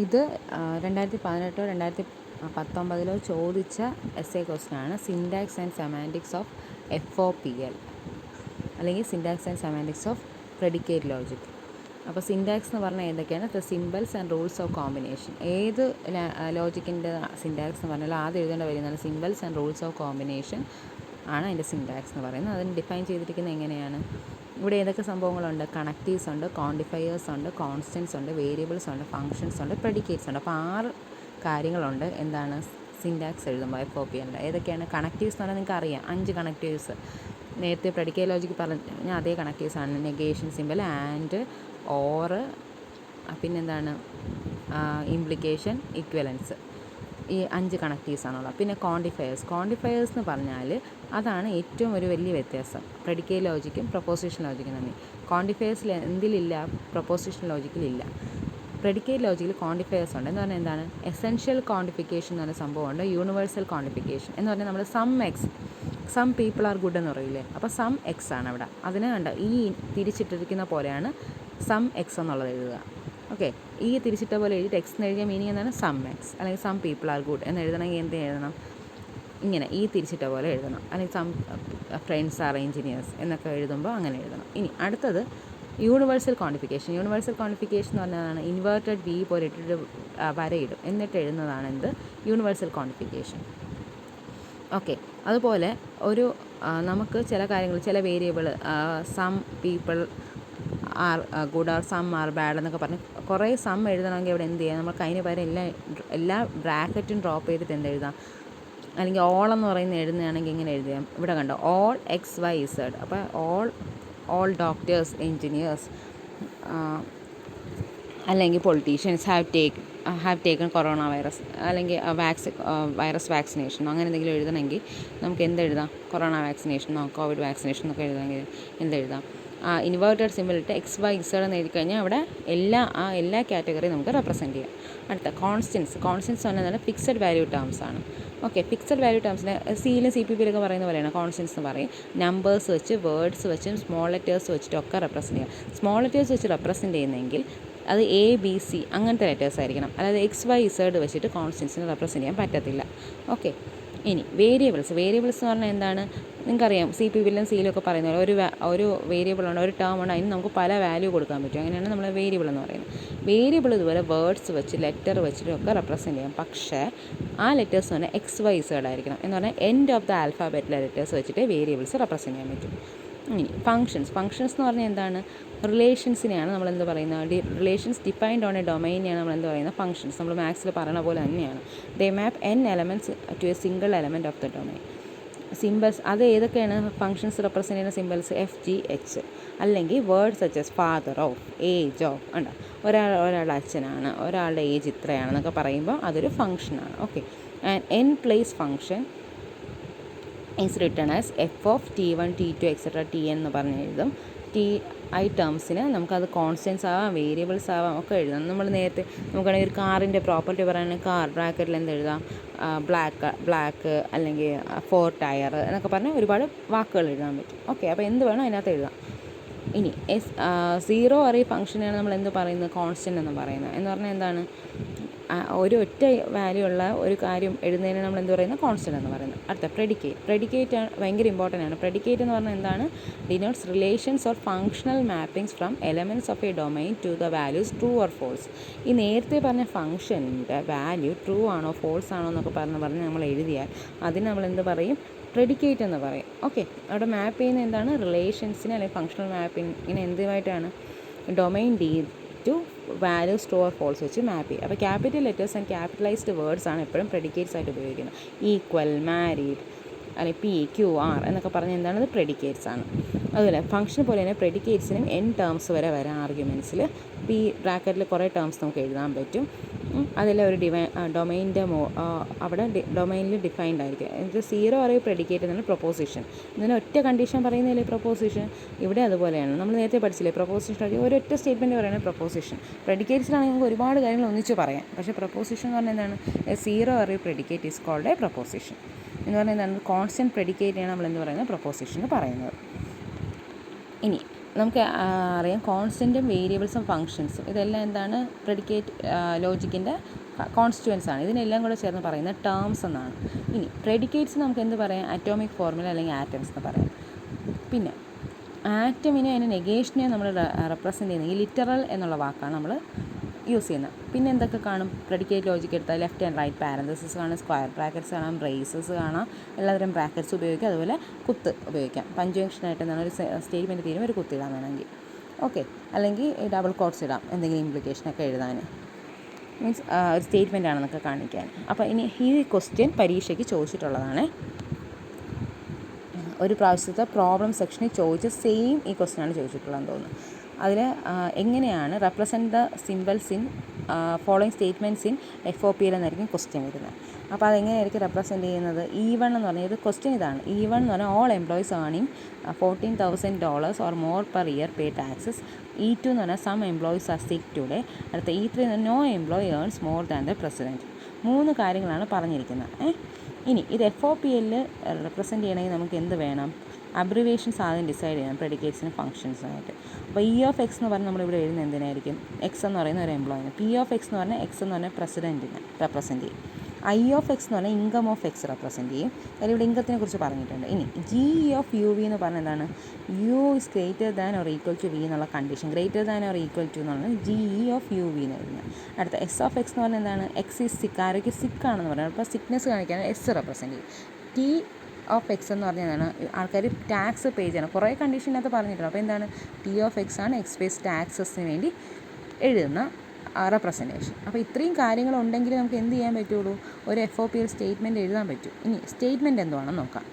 ഇത് 2018-2019 ചോദിച്ച എസ്സേ ക്വസ്റ്റ്യനാണ്. Syntax and semantics of FOPL അല്ലെങ്കിൽ syntax and semantics of predicate logic. അപ്പോൾ സിൻടാക്സ് എന്ന് പറഞ്ഞാൽ ഏതൊക്കെയാണ്? The symbols and rules of combination. ഏത് ലോജിക്കിൻ്റെ സിൻടാക്സ് എന്ന് പറഞ്ഞാൽ ആദ്യം എഴുതേണ്ട വരുന്നതാണ് symbols and rules of combination ആണ് അതിൻ്റെ സിൻടാക്സ് എന്ന് പറയുന്നത്. അതിന് ഡിഫൈൻ ചെയ്തിരിക്കുന്നത് എങ്ങനെയാണ്? ഇവിടെ ഏതൊക്കെ സംഭവങ്ങളുണ്ട്? കണക്റ്റീവ്സ് ഉണ്ട്, ക്വാണ്ടിഫയേഴ്സ് ഉണ്ട്, കോൺസ്റ്റൻസ് ഉണ്ട്, വേരിയബിൾസ് ഉണ്ട്, ഫങ്ഷൻസ് ഉണ്ട്, പ്രെഡിക്കേറ്റ്സ് ഉണ്ട്. അപ്പോൾ 6 കാര്യങ്ങളുണ്ട് എന്താണ് സിൻടാക്സ് എഴുതുമ്പോൾ FOPL. ഏതൊക്കെയാണ്? കണക്റ്റീവ്സ് എന്ന് പറഞ്ഞാൽ നിങ്ങൾക്ക് അറിയാം, 5 കണക്റ്റീവ്സ്. നേരത്തെ പ്രെഡിക്കേറ്റ് ലോജിക്ക് പറഞ്ഞ അതേ കണക്റ്റീവ്സ് ആണ്. നെഗേഷൻ സിമ്പൽ, ആൻഡ്, ഓർ, പിന്നെന്താണ് ഇംപ്ലിക്കേഷൻ, ഇക്വലൻസ്. ഈ 5 കണക്റ്റീവ്സ് ആണുള്ളത്. പിന്നെ ക്വാണ്ടിഫയേഴ്സ് എന്ന് പറഞ്ഞാൽ അതാണ് ഏറ്റവും ഒരു വലിയ വ്യത്യാസം പ്രെഡിക്കേറ്റ് ലോജിക്കും പ്രൊപ്പോസിഷൻ ലോജിക്കും തമ്മിൽ. ക്വാണ്ടിഫയേഴ്സിൽ എന്തിലില്ല? പ്രൊപ്പോസിഷൻ ലോജിക്കിലില്ല. പ്രെഡിക്കേറ്റ് ലോജിക്കിൽ ക്വാണ്ടിഫയേഴ്സ് ഉണ്ട്. എന്ന് പറഞ്ഞാൽ എന്താണ്? എസെൻഷ്യൽ ക്വാണ്ടിഫിക്കേഷൻ എന്ന് പറഞ്ഞ സംഭവമുണ്ട്, യൂണിവേഴ്സൽ ക്വാണ്ടിഫിക്കേഷൻ എന്ന് പറഞ്ഞാൽ നമ്മൾ സം പീപ്പിൾ ആർ ഗുഡ് എന്ന് പറയില്ലേ, അപ്പോൾ സം എക്സ് ആണ് ഇവിടെ. അതിനെ കണ്ട ഈ തിരിച്ചിട്ടിരിക്കുന്ന പോലെയാണ് സം എക്സ് എന്നുള്ളത് എഴുതുക. ഓക്കെ, ഈ തിരിച്ചിട്ട പോലെ എഴുതിയിട്ട് എക്സ് എന്ന് എഴുതിയ മീനിങ് എന്താണ്? Some x. അല്ലെങ്കിൽ സം പീപ്പിൾ ആർ ഗുഡ് എന്ന് എഴുതണമെങ്കിൽ എന്ത് എഴുതണം? ഇങ്ങനെ ഈ തിരിച്ചിട്ട പോലെ എഴുതണം. അല്ലെങ്കിൽ സം ഫ്രണ്ട്സ് ആർ എഞ്ചിനീയേഴ്സ് എന്നൊക്കെ എഴുതുമ്പോൾ അങ്ങനെ എഴുതണം. ഇനി അടുത്തത് യൂണിവേഴ്സൽ ക്വാണ്ടിഫിക്കേഷൻ. യൂണിവേഴ്സൽ ക്വാണ്ടിഫിക്കേഷൻ എന്ന് പറഞ്ഞതാണ് ഇൻവേർട്ടഡ് വി പോലെ ഇട്ടിട്ട് വരയിടും എന്നിട്ട് എഴുതുന്നതാണ് എന്ത്? Universal quantification. ഓക്കെ, അതുപോലെ ഒരു നമുക്ക് ചില കാര്യങ്ങൾ, ചില variable, some people are good are some are bad എന്നൊക്കെ പറഞ്ഞ് കുറേ സം എഴുതണമെങ്കിൽ ഇവിടെ എന്ത് ചെയ്യാം? നമുക്ക് അതിന് പകരം എല്ലാ ബ്രാക്കറ്റും ഡ്രോപ്പ് ചെയ്തിട്ട് എന്ത് എഴുതാം? അല്ലെങ്കിൽ ഓൾ എന്ന് പറയുന്നത് എഴുതുകയാണെങ്കിൽ ഇങ്ങനെ എഴുതാം. ഇവിടെ കണ്ടോ, ഓൾ XYZ. അപ്പോൾ ഓൾ ഡോക്ടേഴ്സ്, എൻജിനീയേഴ്സ്, അല്ലെങ്കിൽ politicians have taken corona virus, അല്ലെങ്കിൽ വൈറസ് വാക്സിനേഷനോ അങ്ങനെ എന്തെങ്കിലും എഴുതണമെങ്കിൽ നമുക്ക് എന്തെഴുതാം? കൊറോണ വാക്സിനേഷനോ കോവിഡ് വാക്സിനേഷൻ എന്നൊക്കെ എഴുതണമെങ്കിൽ എന്തെഴുതാം? ഇൻവേർട്ടഡ് സിമ്പിൾ ഇട്ട് XYZ എന്ന് എഴുതി കഴിഞ്ഞാൽ അവിടെ എല്ലാ കാറ്റഗറിയും നമുക്ക് റെപ്രസെൻറ്റ് ചെയ്യാം. അടുത്ത കോൺസ്റ്റൻസ് പറഞ്ഞാൽ ഫിക്സഡ് വാല്യൂ ടേംസ് ആണ്. ഓക്കെ, ഫിക്സഡ് വാല്യൂ ടേംസിന് സിയിലും CPPയിലൊക്കെ പറയുന്ന പോലെയാണ് കോൺസ്റ്റൻസ് എന്ന് പറയും. നമ്പേഴ്സ് വെച്ച്, വേർഡ്സ് വെച്ചും, സ്മോൾ ലെറ്റേഴ്സ് വെച്ചിട്ടൊക്കെ റെപ്രസെൻറ്റ് ചെയ്യാം. സ്മോൾ ലെറ്റേഴ്സ് വെച്ച് റെപ്രസെൻറ്റ് ചെയ്യുന്നെങ്കിൽ അത് ABC അങ്ങനത്തെ ലെറ്റേഴ്സ് ആയിരിക്കണം. അതായത് XYZ വെച്ചിട്ട് കോൺസ്റ്റൻസിന് റെപ്രസെൻറ്റ് ചെയ്യാൻ പറ്റത്തില്ല. ഓക്കെ, ഇനി വേരിയബിൾസ് എന്ന് പറഞ്ഞാൽ എന്താണ്? നിങ്ങൾക്കറിയാം, CPPയിലും സിയിലും ഒക്കെ പറയുന്ന പോലെ ഒരു വേരിയബിളുണ്ട്, ഒരു ടേം ഉണ്ട്, അതിന് നമുക്ക് പല വാല്യൂ കൊടുക്കാൻ പറ്റും. അങ്ങനെയാണ് നമ്മൾ വേരിയബിൾ എന്ന് പറയുന്നത്. വേരിയബിൾ ഇതുപോലെ വേർഡ്സ് വെച്ച്, ലെറ്റർ വെച്ചിട്ടൊക്കെ റെപ്രസെൻറ്റ് ചെയ്യാം. പക്ഷേ ആ ലെറ്റേഴ്സ് തന്നെ XYZ ആയിരിക്കണം. എന്ന് പറഞ്ഞാൽ എൻഡ് ഓഫ് ദ ആൽഫാബറ്റിലെ ലെറ്റേഴ്സ് വെച്ചിട്ട് വേരിയബിൾസ് റെപ്രസെൻറ്റ് ചെയ്യാൻ പറ്റും. ഇനി ഫങ്ഷൻസ് എന്ന് പറഞ്ഞാൽ എന്താണ്? റിലേഷൻസിനെയാണ് നമ്മൾ എന്ത് പറയുന്നത്? റിലേഷൻസ് ഡിഫൈൻഡ് ഓൺ എ ഡൊമൈനെയാണ് നമ്മൾ എന്ത് പറയുന്നത്? ഫങ്ഷൻസ്. നമ്മൾ മാത്സിൽ പറയുന്ന പോലെ തന്നെയാണ്. They map n elements to a single element of the domain. Symbols അത് ഏതൊക്കെയാണ്? ഫങ്ഷൻസ് റെപ്രസെൻറ്റ് ചെയ്യുന്ന സിംബൽസ് FGH. അല്ലെങ്കിൽ words such father of, age of. ഉണ്ടോ, ഒരാളുടെ അച്ഛനാണ്, ഒരാളുടെ ഏജ് ഇത്രയാണെന്നൊക്കെ പറയുമ്പോൾ അതൊരു ഫങ്ഷനാണ്. Okay, and n place function is return as F of T1, T2, etc. Tn എന്ന് പറഞ്ഞ് എഴുതും. TI ടേംസിന് നമുക്കത് കോൺസ്റ്റൻസ് ആവാം, വേരിയബിൾസ് ആവാം, ഒക്കെ എഴുതാം. നമ്മൾ നേരത്തെ നമുക്കാണെങ്കിൽ ഒരു കാറിൻ്റെ പ്രോപ്പർട്ടി പറയുകയാണെങ്കിൽ കാർ ബ്രാക്കറ്റിൽ എന്ത് എഴുതാം? ബ്ലാക്ക് അല്ലെങ്കിൽ 4 ടയർ എന്നൊക്കെ പറഞ്ഞാൽ ഒരുപാട് വാക്കുകൾ എഴുതാൻ പറ്റും. ഓക്കെ, അപ്പോൾ എന്ത് വേണം അതിനകത്ത് എഴുതാം. ഇനി സീറോ അറേ ഫംഗ്ഷനാണ് നമ്മൾ എന്ത് പറയുന്നത്? കോൺസ്റ്റൻ്റ് എന്ന് പറയുന്നത്. എന്ന് പറഞ്ഞാൽ എന്താണ്? ഒരു ഒറ്റ വാല്യൂ ഉള്ള ഒരു കാര്യം എഴുതുന്നതിന് നമ്മൾ എന്ത് പറയുന്നത്? കോൺസ്റ്റൻ്റ് എന്ന് പറയുന്നത്. അടുത്ത പ്രെഡിക്കേറ്റ് ഭയങ്കര ഇമ്പോർട്ടൻ്റ് ആണ്. പ്രെഡിക്കേറ്റ് എന്ന് പറഞ്ഞാൽ എന്താണ്? Denotes relations or functional mappings from elements of a domain to the values true or false. ഈ നേരത്തെ പറഞ്ഞ ഫംഗ്ഷൻ്റെ വാല്യൂ ട്രൂ ആണോ ഫോൾസ് ആണോ എന്നൊക്കെ പറഞ്ഞ് നമ്മൾ എഴുതിയാൽ അതിന് നമ്മൾ എന്ത് പറയും? പ്രെഡിക്കേറ്റ് എന്ന് പറയും. ഓക്കെ, അവിടെ മാപ്പ് ചെയ്യുന്ന എന്താണ്? റിലേഷൻസിന് അല്ലെങ്കിൽ ഫങ്ഷണൽ മാപ്പിങ്ങിന് എന്തുമായിട്ടാണ്? Domain D to values true or false വെച്ച് മാപ്പ് ചെയ്യുക. അപ്പോൾ capital letters and capitalized words ആണ് എപ്പോഴും പ്രെഡിക്കേറ്റ്സ് ആയിട്ട് ഉപയോഗിക്കുന്നത്. ഈക്വൽ, മാരീഡ്, അല്ലെങ്കിൽ PQR എന്നൊക്കെ പറഞ്ഞാൽ എന്താണ്? ഇത് പ്രെഡിക്കേറ്റ്സ് ആണ്. അതുപോലെ ഫംഗ്ഷൻ പോലെ തന്നെ പ്രെഡിക്കേറ്റ്സിനും n ടേംസ് വരെ വരാം ആർഗ്യുമെൻറ്റ്സിൽ. ബ്രാക്കറ്റിൽ കുറേ ടേംസ് നമുക്ക് എഴുതാൻ പറ്റും. അതെല്ലാം ഒരു ഡൊമൈൻ്റെ അവിടെ ഡൊമൈനിൽ ഡിഫൈൻഡ് ആയിരിക്കും. എന്നിട്ട് സീറോ അറേ പ്രെഡിക്കേറ്റ് എന്നാണ് പ്രൊപ്പോസിഷൻ. ഇതിന് ഒറ്റ കണ്ടീഷൻ പറയുന്നില്ലേ പ്രൊപ്പോസിഷൻ? ഇവിടെ അതുപോലെയാണ്. നമ്മൾ നേരത്തെ പഠിച്ചില്ലേ പ്രൊപ്പോസിഷൻ? ഒരൊറ്റ സ്റ്റേറ്റ്മെൻറ്റ് പറയുന്നത് പ്രൊപ്പോസിഷൻ. പ്രെഡിക്കേറ്റ്സിലാണെങ്കിൽ നമുക്ക് ഒരുപാട് കാര്യങ്ങൾ ഒന്നിച്ച് പറയാം. പക്ഷേ പ്രൊപ്പോസിഷൻ എന്ന് പറഞ്ഞാൽ എന്താണ്? Zero ary predicate is called a proposition. എന്ന് പറഞ്ഞാൽ എന്താണ്? കോൺസ്റ്റൻറ്റ് പ്രെഡിക്കേറ്റിനാണ് നമ്മൾ എന്ത് പറയുന്നത്? പ്രൊപ്പോസിഷൻ എന്ന് പറയുന്നത്. ഇനി നമുക്ക് അറിയാം കോൺസ്റ്റൻറ്റും വേരിയബിൾസും ഫങ്ഷൻസും ഇതെല്ലാം എന്താണ് പ്രെഡിക്കേറ്റ് ലോജിക്കിൻ്റെ കോൺസ്റ്റുവൻസ് ആണ്. ഇതിനെല്ലാം കൂടെ ചേർന്ന് പറയുന്ന ടേംസ് എന്നാണ്. ഇനി പ്രെഡിക്കേറ്റ്സ് നമുക്ക് എന്ത് പറയാം? അറ്റോമിക് ഫോർമുല അല്ലെങ്കിൽ ആറ്റംസ് എന്ന് പറയാം. പിന്നെ ആറ്റമിനെ അതിൻ്റെ നെഗേഷനെ നമ്മൾ റെപ്രസെൻ്റ് ചെയ്യുന്നത് ഈ ലിറ്ററൽ എന്നുള്ള വാക്കാണ് നമ്മൾ യൂസ് ചെയ്യുന്നത്. പിന്നെ എന്തൊക്കെ കാണും? പ്രെഡിക്കേറ്റ് ലോജിക്ക് എടുത്താൽ ലെഫ്റ്റ് ആൻഡ് റൈറ്റ് പാരന്തസിസ് കാണാം, സ്ക്വയർ ബ്രാക്കറ്റ്സ് കാണാം, ബ്രേസസ് കാണാം, എല്ലാതരം ബ്രാക്കറ്റ്സ് ഉപയോഗിക്കാം. അതുപോലെ കുത്ത് ഉപയോഗിക്കാം. പഞ്ച്വേഷനായിട്ട് എന്താണ് ഒരു സ്റ്റേറ്റ്മെൻറ്റ് തീരുമ്പോൾ ഒരു കുത്തിടാൻ വേണമെങ്കിൽ ഓക്കെ, അല്ലെങ്കിൽ ഡബിൾ കോട്ട്സ് ഇടാം എന്തെങ്കിലും ഇംപ്ലിക്കേഷനൊക്കെ എഴുതാൻ, മീൻസ് ഒരു സ്റ്റേറ്റ്മെൻ്റ് ആണെന്നൊക്കെ കാണിക്കാൻ. അപ്പോൾ ഇനി ഈ ക്വസ്റ്റ്യൻ പരീക്ഷയ്ക്ക് ചോദിച്ചിട്ടുള്ളതാണ്. ഒരു പ്രാവശ്യത്തെ പ്രോബ്ലം സെക്ഷനിൽ ചോദിച്ച സെയിം ഈ ക്വസ്റ്റ്യനാണ് ചോദിച്ചിട്ടുള്ളതെന്ന് തോന്നുന്നു. അതിൽ എങ്ങനെയാണ് represent the symbols in following statements in FOP എന്നായിരിക്കും ക്വസ്റ്റ്യൻ വരുന്നത്. അപ്പോൾ അതെങ്ങനെയായിരിക്കും റെപ്രസെൻറ്റ് ചെയ്യുന്നത്? E1 എന്ന് പറഞ്ഞാൽ ഇത് ക്വസ്റ്റ്യൻ ഇതാണ്. E1 എന്ന് പറഞ്ഞാൽ all employees earning $14,000 or more per year pay taxes. E2 എന്ന് പറഞ്ഞാൽ some employees are sick today. അടുത്ത E3 എന്ന് പറഞ്ഞാൽ no employee earns more than the president. 3 കാര്യങ്ങളാണ് പറഞ്ഞിരിക്കുന്നത്. ഇനി ഇത് FOPയിൽ റെപ്രസെൻറ്റ് ചെയ്യണമെങ്കിൽ നമുക്ക് എന്ത് വേണം? അബ്രിവേഷൻസ് ആദ്യം ഡിസൈഡ് ചെയ്യണം പ്രെഡിക്കേറ്റ്സിനും ഫംഗ്ഷൻസിനായിട്ട്. അപ്പോൾ E(x) എന്ന് പറഞ്ഞാൽ നമ്മളിവിടെ എഴുതുന്നത് എന്തിനായിരിക്കും? എക്സ് എന്ന് പറയുന്ന ഒരു എംപ്ലോയിന്. P(x) എന്ന് പറഞ്ഞാൽ എക്സ് എന്ന് പറഞ്ഞാൽ പ്രസിഡൻറ്റിനെ റെപ്രസെൻറ്റ് ചെയ്യും. I(x) എന്ന് പറഞ്ഞാൽ ഇൻകം ഓഫ് എക്സ് റെപ്രസെൻറ്റ് ചെയ്യും. കാര്യം ഇവിടെ ഇൻകത്തിനെ കുറിച്ച് പറഞ്ഞിട്ടുണ്ട്. ഇനി GE(UV) എന്ന് പറഞ്ഞാൽ എന്താണ്? U is greater than or equal to V എന്നുള്ള condition. greater than or equal to എന്നുള്ളത് GE(UV) എന്ന് എഴുതുന്നത്. അടുത്ത S(x) എന്ന് പറഞ്ഞാൽ എന്താണ്? X is sick. ആരൊക്കെ സിക്ക് ആണെന്ന് പറയുന്നത്. അപ്പോൾ സിക്നെസ് കാണിക്കാൻ S റെപ്രസെൻറ്റ് ചെയ്യും. T(x) എന്ന് പറഞ്ഞതാണ് ആൾക്കാർ ടാക്സ് പേ ചെയ്യണം. കുറേ കണ്ടീഷനകത്ത് പറഞ്ഞിട്ടുണ്ട്. അപ്പോൾ എന്താണ്? T(x) ആണ് എക്സ് പേസ് ടാക്സസിന് വേണ്ടി എഴുതുന്ന റെപ്രസെൻറ്റേഷൻ. അപ്പോൾ ഇത്രയും കാര്യങ്ങളുണ്ടെങ്കിൽ നമുക്ക് എന്ത് ചെയ്യാൻ പറ്റുള്ളൂ? ഒരു FOPയിൽ സ്റ്റേറ്റ്മെൻറ്റ് എഴുതാൻ പറ്റും. ഇനി സ്റ്റേറ്റ്മെൻറ്റ് എന്തുവാണെന്ന് നോക്കാം.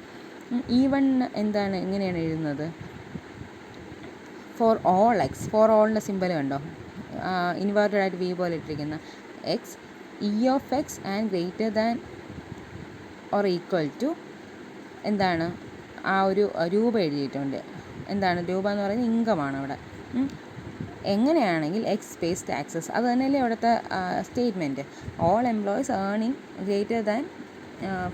E1 എന്താണ്? എങ്ങനെയാണ് എഴുതുന്നത്? For all x. ഫോർ ഓളിൻ്റെ സിമ്പൽ കണ്ടോ? ഇൻവേർട്ടഡ് ആയിട്ട് V പോലെ ഇട്ടിരിക്കുന്ന x E(x) and greater than or equal to എന്താണ്? ആ ഒരു രൂപ എഴുതിയിട്ടുണ്ട്. എന്താണ് രൂപ എന്ന് പറയുന്നത്? ഇൻകമാണ് അവിടെ. എങ്ങനെയാണെങ്കിൽ എക്സ് പേസ് ടാക്സസ്, അത് തന്നെയല്ലേ അവിടുത്തെ statement. All employees earning greater than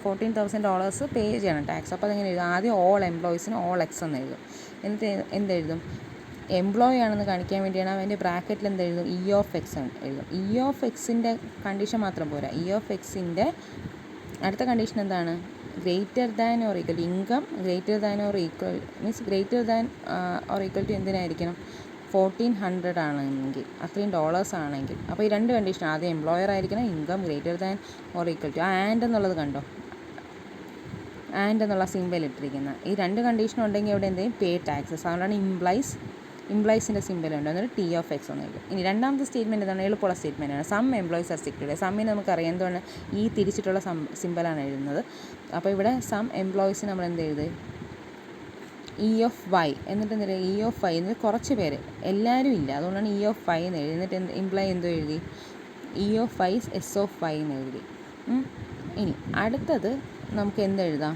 $14,000 പേ ചെയ്യണം ടാക്സ്. അപ്പോൾ അതെങ്ങനെ എഴുതും? ആദ്യം ഓൾ എംപ്ലോയീസിന് ഓൾ എക്സ് എന്ന് എഴുതും. എന്നിട്ട് എന്തെഴുതും? എംപ്ലോയി ആണെന്ന് കാണിക്കാൻ വേണ്ടിയാണ് അവൻ്റെ ബ്രാക്കറ്റിൽ എന്തെഴുതും? E(x) എഴുതും. E(x)ൻ്റെ കണ്ടീഷൻ മാത്രം പോരാ. E(x)ൻ്റെ അടുത്ത കണ്ടീഷൻ എന്താണ്? Greater than or equal. Income greater than or equal means greater than or equal to എന്തിനായിരിക്കണം? 1400 ആണെങ്കിൽ, അത്രയും ഡോളേഴ്സ് ആണെങ്കിൽ. അപ്പോൾ ഈ രണ്ട് കണ്ടീഷൻ, ആദ്യം എംപ്ലോയർ ആയിരിക്കണം, income greater than or equal to. And എന്നുള്ളത് കണ്ടോ? ആൻഡ് എന്നുള്ള സിമ്പിൾ ഇട്ടിരിക്കുന്നത്. ഈ രണ്ട് കണ്ടീഷൻ ഉണ്ടെങ്കിൽ അവിടെ എന്തെങ്കിലും പേ ടാക്സസ്. അതുകൊണ്ടാണ് ഇംപ്ലൈസിൻ്റെ സിമ്പിളുണ്ട്. എന്നിട്ട് T(x) എന്ന് എഴുതും. ഇനി രണ്ടാമത്തെ സ്റ്റേറ്റ്മെൻറ്റ് എന്താണ്? എളുപ്പമുള്ള സ്റ്റേറ്റ്മെൻറ്റാണ്. Some employees are sick today. സമ്മിന് നമുക്കറിയാം എന്താണ്? ഈ തിരിച്ചിട്ടുള്ള സിമ്പിളാണ് എഴുതുന്നത്. അപ്പോൾ ഇവിടെ സം എംപ്ലോയീസിന് നമ്മൾ എന്ത് എഴുതും? E(y) എന്നിട്ട് എന്ത് E(y) എന്നിട്ട് കുറച്ച് പേര്, എല്ലാവരും ഇല്ല, അതുകൊണ്ടാണ് E(y) എന്ന് എഴുതി. എന്നിട്ട് ഇംപ്ലൈ എന്തോ എഴുതി? E(y) S(y) എന്ന് എഴുതി. ഇനി അടുത്തത് നമുക്ക് എന്തെഴുതാം?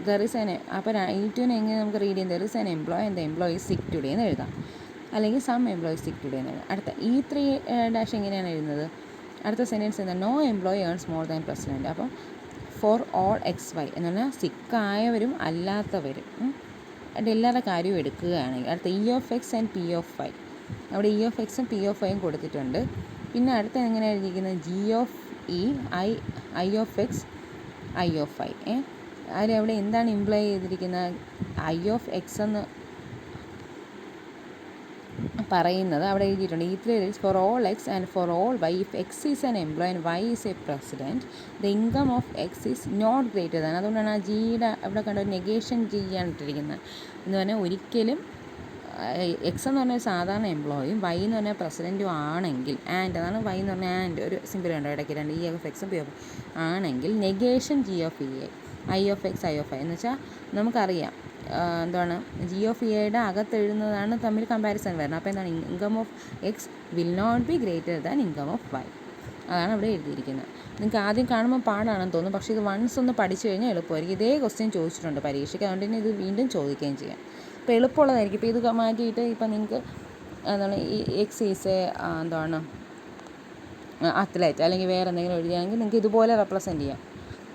There is an. അപ്പോൾ E2 എങ്ങനെ നമുക്ക് റീഡ് ചെയ്യാം? There is an employee and the employee സിക്ക് ടുഡേ എന്ന് എഴുതാം. അല്ലെങ്കിൽ സം എംപ്ലോയി സിക്ക് ടുഡേ എന്ന് എഴുതാം. അടുത്ത E3' എങ്ങനെയാണ് എഴുതുന്നത്? അടുത്ത സെൻറ്റൻസ് എന്താ? No employee earns more than president. അപ്പം ഫോർ ഓൾ XY എന്ന് പറഞ്ഞാൽ സിക്കായവരും അല്ലാത്തവരും അതിൻ്റെ എല്ലാവരുടെ കാര്യവും എടുക്കുകയാണെങ്കിൽ. അടുത്ത E(x) ആൻഡ് P(y). അവിടെ E(x)ഉം P(y)ഉം കൊടുത്തിട്ടുണ്ട്. പിന്നെ അടുത്ത എങ്ങനെ എഴുതിയിരിക്കുന്നത്? G(e), I(x), I(y). അതിലവിടെ എന്താണ് ഇംപ്ലൈ ചെയ്തിരിക്കുന്നത്? I(x) എന്ന് പറയുന്നത് അവിടെ എഴുതിയിട്ടുണ്ട്. E3 for all x and for all y. If x is an employee and y is a president, the income of x is not greater than. അതുകൊണ്ടാണ് ആ ജിയുടെ അവിടെ കണ്ട നെഗേഷൻ ചെയ്യാൻ ഇട്ടിരിക്കുന്നത്. എന്ന് പറഞ്ഞാൽ ഒരിക്കലും എക്സ് എന്ന് പറഞ്ഞാൽ സാധാരണ എംപ്ലോയിയും വൈ എന്ന് പറഞ്ഞാൽ പ്രസിഡൻറ്റും ആണെങ്കിൽ, ആൻഡ് അതാണ് വൈ എന്ന് പറഞ്ഞാൽ ആൻഡ് ഒരു സിമ്പിൾ ഉണ്ടോ ഇടയ്ക്ക് രണ്ട് E(x) P ആണെങ്കിൽ നെഗേഷൻ G(e), I(x), I(y) എന്ന് വെച്ചാൽ നമുക്കറിയാം എന്താണ് G(e)യുടെ അകത്തെഴുതുന്നതാണ് തമ്മിൽ കമ്പാരിസൺ വരുന്നത്. അപ്പോൾ എന്താണ്? Income of x will not be greater than income of y. അതാണ് ഇവിടെ എഴുതിയിരിക്കുന്നത്. നിങ്ങൾക്ക് ആദ്യം കാണുമ്പോൾ പാടാണെന്ന് തോന്നും, പക്ഷേ ഇത് വൺസ് ഒന്ന് പഠിച്ചു കഴിഞ്ഞാൽ എളുപ്പമായിരിക്കും. ഇതേ ക്വസ്റ്റ്യൻ ചോദിച്ചിട്ടുണ്ട് പരീക്ഷയ്ക്ക്, അതുകൊണ്ട് തന്നെ ഇത് വീണ്ടും ചോദിക്കുകയും ചെയ്യാം. അപ്പോൾ എളുപ്പമുള്ളതായിരിക്കും. ഇപ്പോൾ ഇത് മാറ്റിയിട്ട് ഇപ്പോൾ നിങ്ങൾക്ക് എന്താണ് എക്സ് ഈസ് എന്താണ് അത്ലറ്റ് അല്ലെങ്കിൽ വേറെ എന്തെങ്കിലും എഴുതിയാണെങ്കിൽ നിങ്ങൾക്ക് ഇതുപോലെ റെപ്രസെൻറ്റ് ചെയ്യാം.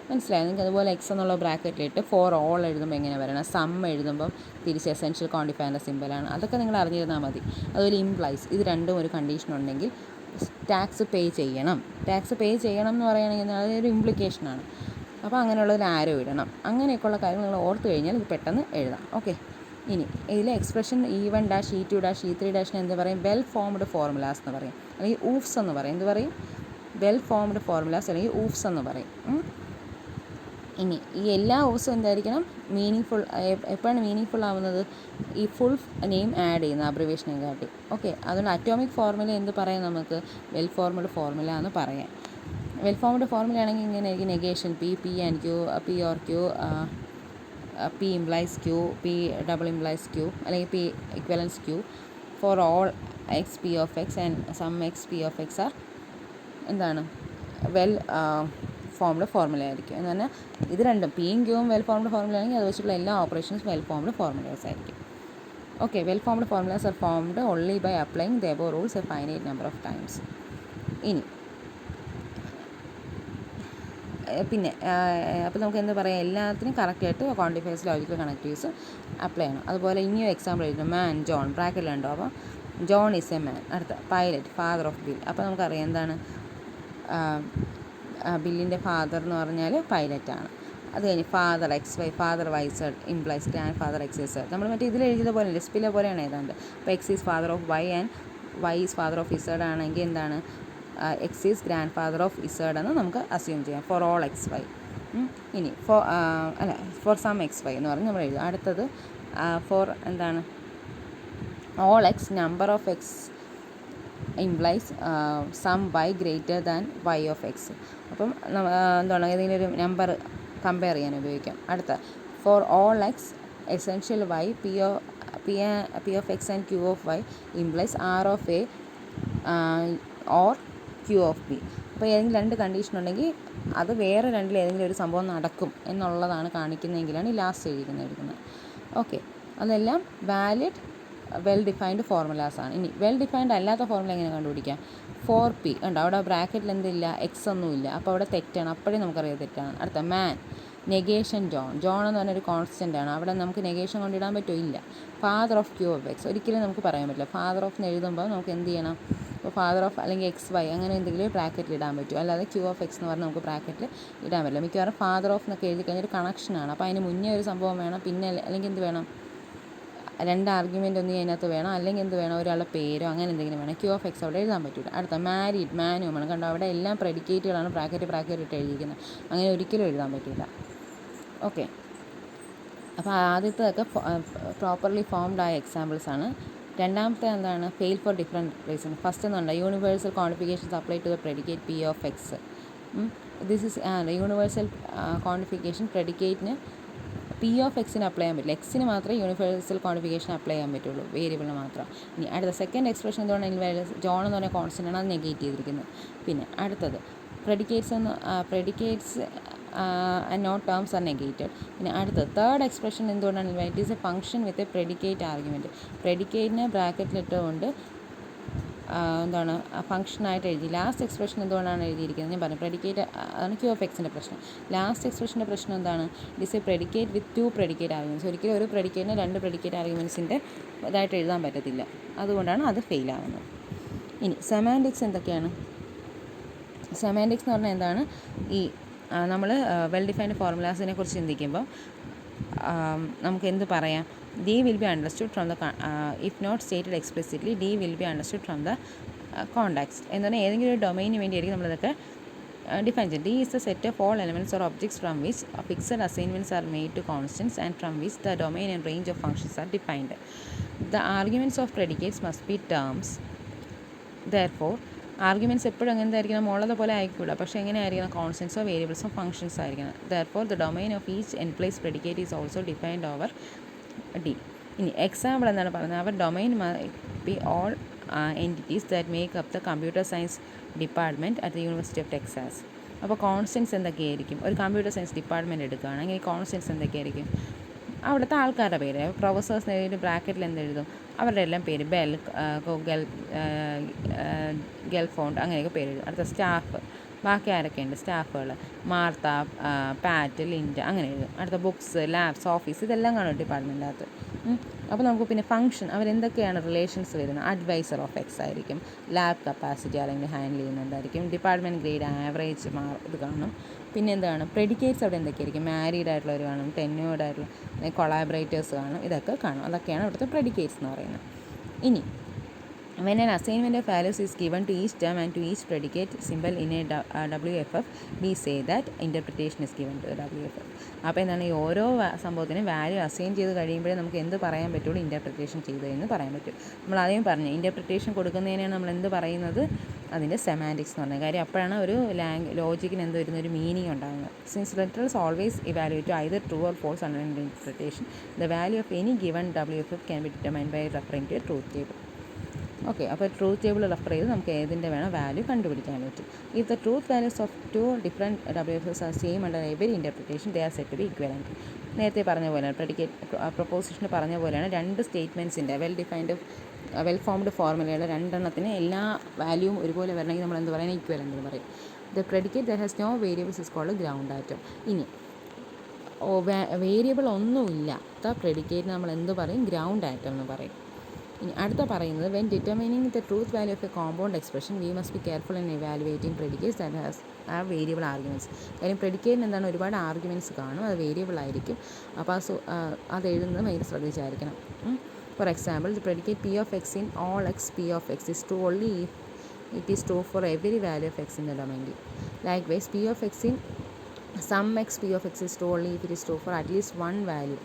മനസ്സിലായി നിങ്ങൾക്ക്? അതുപോലെ എക്സ് എന്നുള്ള ബ്രാക്കറ്റിലിട്ട് ഫോർ ഓൾ എഴുതുമ്പോൾ എങ്ങനെ വരണം, സം എഴുതുമ്പം തിരിച്ച് എസെൻഷ്യൽ ക്വാണ്ടിഫയറിൻ്റെ സിമ്പലാണ്. അതൊക്കെ നിങ്ങൾ അറിഞ്ഞിരുന്നാൽ മതി. അതുപോലെ ഇംപ്ലൈസ്, ഇത് രണ്ടും ഒരു കണ്ടീഷൻ ഉണ്ടെങ്കിൽ ടാക്സ് പേ ചെയ്യണം. ടാക്സ് പേ ചെയ്യണം എന്ന് പറയുകയാണെങ്കിൽ അതൊരു ഇംപ്ലിക്കേഷനാണ്. അപ്പോൾ അങ്ങനെയുള്ളൊരു ആരോ ഇടണം. അങ്ങനെയൊക്കെയുള്ള കാര്യങ്ങൾ നിങ്ങൾ ഓർത്ത് കഴിഞ്ഞാൽ ഇത് പെട്ടെന്ന് എഴുതാം. ഓക്കെ. ഇനി ഇതിലെ expression E1 dash E2 dash E3 ഡാഷിന് എന്ത് പറയും? വെൽ ഫോംഡ് ഫോർമുലാസ് എന്ന് പറയും, അല്ലെങ്കിൽ ഊഫ്സ് എന്ന് പറയും. എന്ത് പറയും? വെൽ ഫോംഡ് ഫോർമുലാസ് അല്ലെങ്കിൽ ഊഫ്സ് എന്ന് പറയും. ഇനി ഈ എല്ലാ ഊഫ്സും എന്തായിരിക്കണം? മീനിങ് എപ്പോഴാണ് മീനിങ് ആവുന്നത്? ഈ ഫുൾ നെയിം ആഡ് ചെയ്യുന്ന അബ്രിവേഷനെ കാട്ടി. ഓക്കെ. അതുകൊണ്ട് അറ്റോമിക് ഫോർമുല എന്ത് പറയാം നമുക്ക്? വെൽ ഫോർമ്ഡ് ഫോർമുല എന്ന് പറയാം. വെൽ ഫോംഡ് ഫോർമുല ആണെങ്കിൽ ഇങ്ങനെ ആയിരിക്കും: negation P and Q, P or Q, P implies Q, P double implies Q, അല്ലെങ്കിൽ P equivalence Q for all x P of x and some x P of x are എന്താണ്? Well formed formula ആയിരിക്കും. എന്ന് പറഞ്ഞാൽ ഇത് രണ്ടും പിയും ക്യൂവും well formed formula ആണെങ്കിൽ അത് വെച്ചിട്ടുള്ള എല്ലാ ഓപ്പറേഷൻസും വെൽ ഫോംഡ് ഫോർമുലാസ് ആയിരിക്കും. Okay. Well formed formulas are formed only by applying the above rules a finite number of times. ഇനി പിന്നെ അപ്പോൾ നമുക്ക് എന്ത് പറയാം? എല്ലാത്തിനും കറക്റ്റായിട്ട് ക്വാണ്ടിഫയേഴ്സ്, ലോജിക്കൽ കണക്റ്റീവ്സ് അപ്ലൈ ചെയ്യണം. അതുപോലെ ഇനിയും എക്സാമ്പിൾ എഴുതുന്നു: മാൻ, ജോൺ, ബ്രാക്കറ്റിലുണ്ടോ? അപ്പോൾ ജോൺ ഈസ് എ മാൻ. അടുത്ത പൈലറ്റ്, ഫാദർ ഓഫ് ബിൽ. അപ്പോൾ നമുക്കറിയാം എന്താണ് ബില്ലിൻ്റെ ഫാദർ എന്ന് പറഞ്ഞാൽ പൈലറ്റാണ്. അത് കഴിഞ്ഞ് father XY, father YZ implies grand father XZ. നമ്മൾ മറ്റേ ഇതിൽ എഴുതിയത് പോലെ ലെസ്പിലെ പോലെയാണ് ഏതാണ്ട്. അപ്പോൾ X is father of Y and Y is father of Z ആണെങ്കിൽ എന്താണ്? X is grandfather of Z എന്ന് നമുക്ക് അസ്യൂം ചെയ്യാം ഫോർ ഓൾ XY. ഇനി ഫോർ സം XY എന്ന് പറഞ്ഞ് നമ്മൾ എഴുതും. അടുത്തത് ഫോർ എന്താണ്? All X number of X implies some Y greater than Y of X. അപ്പം എന്താണ്? ഏതെങ്കിലും ഒരു നമ്പർ കമ്പയർ ചെയ്യാൻ ഉപയോഗിക്കാം. അടുത്ത for all X essential Y P of X and Q of Y implies R of A or Q of B. അപ്പോൾ ഏതെങ്കിലും രണ്ട് കണ്ടീഷൻ ഉണ്ടെങ്കിൽ അത് വേറെ രണ്ടിൽ ഏതെങ്കിലും ഒരു സംഭവം നടക്കും എന്നുള്ളതാണ് കാണിക്കുന്നതെങ്കിലാണ് ഈ ലാസ്റ്റ് എഴുതിക്കുന്നത്. ഓക്കെ. അതെല്ലാം വാലിഡ് വെൽ ഡിഫൈൻഡ് ഫോർമുലാസാണ്. ഇനി വെൽ ഡിഫൈൻഡ് അല്ലാത്ത ഫോർമുല എങ്ങനെ കണ്ടുപിടിക്കാം? 4P ഉണ്ട്. അവിടെ ബ്രാക്കറ്റിൽ എന്തില്ല? X ഒന്നുമില്ല. അപ്പോൾ അവിടെ തെറ്റാണ്. അപ്പോഴേ നമുക്കറിയാം തെറ്റാണ്. അടുത്ത മാൻ, നെഗേഷൻ ജോൺ. ജോൺ എന്ന് പറഞ്ഞൊരു കോൺസ്റ്റൻ്റ് ആണ്. അവിടെ നമുക്ക് നെഗേഷൻ കൊണ്ടിടാൻ പറ്റുമോ? ഇല്ല. Father of Q of X ഒരിക്കലും നമുക്ക് പറയാൻ പറ്റില്ല. ഫാദർ ഓഫ് എന്ന് എഴുതുമ്പോൾ നമുക്ക് എന്ത് ചെയ്യണം? ഇപ്പോൾ ഫാദർ ഓഫ് അല്ലെങ്കിൽ XY അങ്ങനെ എന്തെങ്കിലും ബ്രാക്കറ്റിൽ ഇടാൻ പറ്റും. അല്ലാതെ Q ഓഫ് X എന്ന് പറഞ്ഞാൽ നമുക്ക് ബ്രാക്കറ്റിൽ ഇടാൻ പറ്റില്ല. മിക്കവാറും ഫാദർ ഓഫ് എന്നൊക്കെ എഴുതി കഴിഞ്ഞാൽ ഒരു കണക്ഷനാണ്. അപ്പോൾ അതിന് മുന്നേ ഒരു സംഭവം വേണം, പിന്നെ അല്ലെങ്കിൽ എന്ത് വേണം? രണ്ട് ആർഗ്യുമെൻ്റ് ഒന്നും അതിനകത്ത് വേണം, അല്ലെങ്കിൽ എന്ത് വേണം? ഒരാളുടെ പേരോ അങ്ങനെ എന്തെങ്കിലും വേണം. Q ഓഫ് X അവിടെ എഴുതാൻ പറ്റില്ല. അടുത്ത മാരീഡ്, മാനും വേണം. കണ്ടോ? അവിടെ എല്ലാം പ്രെഡിക്കേറ്റുകളാണ് ബ്രാക്കറ്റ് ഇട്ട് എഴുതിയിരിക്കുന്നത്. അങ്ങനെ ഒരിക്കലും എഴുതാൻ പറ്റില്ല. ഓക്കെ. അപ്പോൾ ആദ്യത്തേതൊക്കെ പ്രോപ്പർലി ഫോംഡ് ആയ എക്സാമ്പിൾസാണ്. രണ്ടാമത്തെ എന്താണ്? Fail for different reason. First എന്നുണ്ട് universal quantifications apply to the predicate P of X. This is universal quantification പ്രെഡിക്കേറ്റിന് P ഓഫ് Xന് അപ്ലൈ ചെയ്യാൻ പറ്റില്ല. Xന് മാത്രമേ യൂണിവേഴ്സൽ ക്വാണ്ടിഫിക്കേഷൻ അപ്ലൈ ചെയ്യാൻ പറ്റുള്ളൂ, വേരിയബിളിന് മാത്രം. ഇനി അടുത്ത സെക്കൻഡ് എക്സ്പ്രഷൻ എന്തുകൊണ്ട് ഇൻവാലിഡ്? ജോൺ എന്ന് പറഞ്ഞ കോൺസ്റ്റൻ്റ് ആണ്, അത് നെഗേറ്റ് ചെയ്തിരിക്കുന്നത്. പിന്നെ അടുത്തത് predicates and not terms are negated. പിന്നെ അടുത്തത് തേർഡ് എക്സ്പ്രഷൻ എന്തുകൊണ്ടാണ് invalid? It is a function with a predicate argument. പ്രെഡിക്കേറ്റിനെ ബ്രാക്കറ്റിലിട്ടുകൊണ്ട് എന്താണ് ഫംഗ്ഷനായിട്ട് എഴുതി. ലാസ്റ്റ് എക്സ്പ്രഷൻ എന്തുകൊണ്ടാണ് എഴുതിയിരിക്കുന്നത്? ഞാൻ പറഞ്ഞു പ്രെഡിക്കേറ്റ് ആണ് Q ഓഫ് Xൻ്റെ പ്രശ്നം. ലാസ്റ്റ് എക്സ്പ്രഷൻ്റെ പ്രശ്നം എന്താണ്? It is A predicate with 2 predicate arguments. ഒരിക്കലും ഒരു പ്രെഡിക്കേറ്റിന് 2 പ്രെഡിക്കേറ്റ് ആർഗ്യുമെൻറ്റ്സിൻ്റെ ഇതായിട്ട് എഴുതാൻ പറ്റത്തില്ല. അതുകൊണ്ടാണ് അത് ഫെയിലാകുന്നത്. ഇനി സെമാൻറ്റിക്സ് എന്തൊക്കെയാണ്? സെമാൻറ്റിക്സ് എന്ന് പറഞ്ഞാൽ എന്താണ്? ഈ നമ്മൾ വെൽ ഡിഫൈൻഡ് ഫോർമുലാസിനെ കുറിച്ച് ചിന്തിക്കുമ്പോൾ നമുക്ക് എന്ത് പറയാം? D will be understood from the if not stated explicitly, D will be understood from the context. എന്ന് പറഞ്ഞാൽ ഏതെങ്കിലും ഒരു ഡൊമൈന് വേണ്ടിയായിരിക്കും നമ്മളിതൊക്കെ ഡിഫൈൻ ചെയ്യും. D is the set of all elements or objects from which fixed assignments are made to constants and from which the domain and range of functions are defined. The arguments of predicates must be terms. Therefore arguments എപ്പോഴും അങ്ങനെ ആയിരിക്കണം, ഉള്ളത് പോലെ ആയിക്കൂടാ. പക്ഷേ എങ്ങനെ ആയിരിക്കണം? കോൺസ്റ്റൻസോ വേരിയബിൾസോ ഫംഗ്ഷൻസോ ആയിരിക്കണം. Therefore the domain of each n-place predicate is also defined over D. ഇനി എക്സാമ്പിൾ എന്താണ് പറയുന്നത്? അവർ domain be all entities that make up the computer science department at the university of Texas. അപ്പോൾ കോൺസ്റ്റൻസ് എന്തൊക്കെയായിരിക്കും? ഒരു കമ്പ്യൂട്ടർ സയൻസ് ഡിപ്പാർട്ട്മെൻറ്റ് എടുക്കുകയാണെങ്കിൽ constants എന്തൊക്കെയായിരിക്കും? അവിടുത്തെ ആൾക്കാരുടെ പേര്. പ്രൊഫസേഴ്സ് എഴുതിയിട്ട് ബ്രാക്കറ്റിൽ എന്തെഴുതും? അവരുടെ എല്ലാം പേര് ബെൽ, ഗൽ, ഗെൽഫോണ്ട് അങ്ങനെയൊക്കെ പേര് എഴുതും. അടുത്ത സ്റ്റാഫ്, ബാക്കി ആരൊക്കെയുണ്ട് സ്റ്റാഫുകൾ, മാർത്ത, പാറ്റ്, ലിൻഡ അങ്ങനെ എഴുതും. അടുത്ത ബുക്സ്, ലാബ്സ്, ഓഫീസ് ഇതെല്ലാം കാണും ഡിപ്പാർട്ട്മെൻറ്റിനകത്ത്. അപ്പോൾ നമുക്ക് പിന്നെ ഫംഗ്ഷൻ അവരെന്തൊക്കെയാണ് റിലേഷൻസ് വരുന്നത്, അഡ്വൈസർ ഓഫ് എക്സ് ആയിരിക്കും, ലാബ് കപ്പാസിറ്റി അല്ലെങ്കിൽ ഹാൻഡിൽ ചെയ്യുന്നുണ്ടായിരിക്കും, ഡിപ്പാർട്ട്മെൻറ്റ് ഗ്രേഡ് ആവറേജ് ഇത് കാണും. പിന്നെ എന്താണ് പ്രെഡിക്കേറ്റ്സ് അവിടെ എന്തൊക്കെയായിരിക്കും, മാരീഡ് ആയിട്ടുള്ളവർ കാണും, ടെന്യൂർഡ് ആയിട്ടുള്ള കൊളാബറേറ്റേഴ്സ് കാണും, ഇതൊക്കെ കാണും. അതൊക്കെയാണ് ഇവിടുത്തെ പ്രെഡിക്കേറ്റ്സ് എന്ന് പറയുന്നത്. ഇനി when an assignment of values is given to each term and to each predicate symbol in a WFF, we say that interpretation is given to the WFF. അപ്പോൾ എന്താണ് ഈ ഓരോ സംഭവത്തിനും വാല്യൂ അസൈൻ ചെയ്ത് കഴിയുമ്പോഴേ നമുക്ക് എന്ത് പറയാൻ പറ്റുള്ളൂ, ഇൻ്റർപ്രിറ്റേഷൻ ചെയ്തു എന്ന് പറയാൻ പറ്റും. നമ്മൾ ആദ്യം പറഞ്ഞു ഇൻ്റർപ്രിറ്റേഷൻ കൊടുക്കുന്നതിനാണ് നമ്മൾ എന്ത് പറയുന്നത്, അതിൻ്റെ സെമാൻറ്റിക്സ് എന്ന് പറഞ്ഞ കാര്യം. അപ്പോഴാണ് ഒരു ലോജിക്കിന് എന്ത് വരുന്ന ഒരു മീനിങ് ഉണ്ടാകുന്നത്. Since letters always evaluate either true or false under interpretation, the value of any given WFF can be determined by referring to a truth table. Okay, അപ്പോൾ ട്രൂത്ത് ടേബിൾ റെഫർ ചെയ്ത് നമുക്ക് ഏതിൻ്റെ വേണം വാല്യൂ കണ്ടുപിടിക്കാൻ പറ്റും. If the truth values of two different WFFs are same under every interpretation they are said to be equivalent. നേരത്തെ പറഞ്ഞ പോലെയാണ് പ്രൊപ്പോസിഷന് പറഞ്ഞ പോലെയാണ് രണ്ട് സ്റ്റേറ്റ്മെൻറ്റ്സിൻ്റെ വെൽ ഫോംഡ് ഫോർമുലയുടെ രണ്ടെണ്ണത്തിന് എല്ലാ വാല്യൂവും ഒരുപോലെ വരണമെങ്കിൽ നമ്മൾ എന്ത് പറയുന്നത്, ഇക്വലൻ്റ് എന്ന് പറയും. The predicate that has no variables is called ground atom. ഇനി വേരിയബിൾ ഒന്നുമില്ലാത്ത പ്രെഡിക്കേറ്റ് നമ്മൾ എന്ത് പറയും, ഗ്രൗണ്ട് ആറ്റം എന്ന് പറയും. ഇനി അടുത്ത പറയുന്നത് when determining the truth value of a compound expression we must be careful in evaluating predicates that have variable arguments. കാര്യം പ്രെഡിക്കേറ്റിന് എന്താണ് ഒരുപാട് ആർഗ്യുമെൻറ്റ്സ് കാണും, അത് വേരിയബിൾ ആയിരിക്കും. അപ്പോൾ അത് എഴുതുന്നത് ഭയങ്കര ശ്രദ്ധിച്ചായിരിക്കണം. For example, the predicate P of x in all x P of x is true only if it is true for every value of x in the domain. Likewise P of x in some x P of x is true only if it is true for at least one value.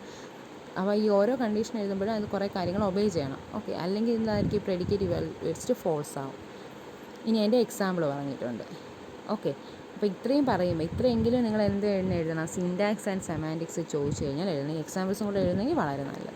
അപ്പോൾ ഈ ഓരോ condition എഴുതുമ്പോഴും അത് കുറേ കാര്യങ്ങൾ obey ചെയ്യണം. Okay, അല്ലെങ്കിൽ എന്തായിരിക്കും പ്രെഡിക്കേറ്റ് വെച്ചിട്ട് ഫോൾസ് ആവും. ഇനി അതിൻ്റെ എക്സാമ്പിൾ പറഞ്ഞിട്ടുണ്ട്. ഓക്കെ, അപ്പോൾ ഇത്രയും പറയുമ്പോൾ ഇത്രയെങ്കിലും നിങ്ങൾ എന്ത് എഴുതണം, സിൻറ്റാക്സ് ആൻഡ് സെമാൻറ്റിക്സ് ചോദിച്ചു കഴിഞ്ഞാൽ എഴുതണം. എക്സാമ്പിൾസും കൂടെ എഴുതുന്നെങ്കിൽ വളരെ നല്ലത്.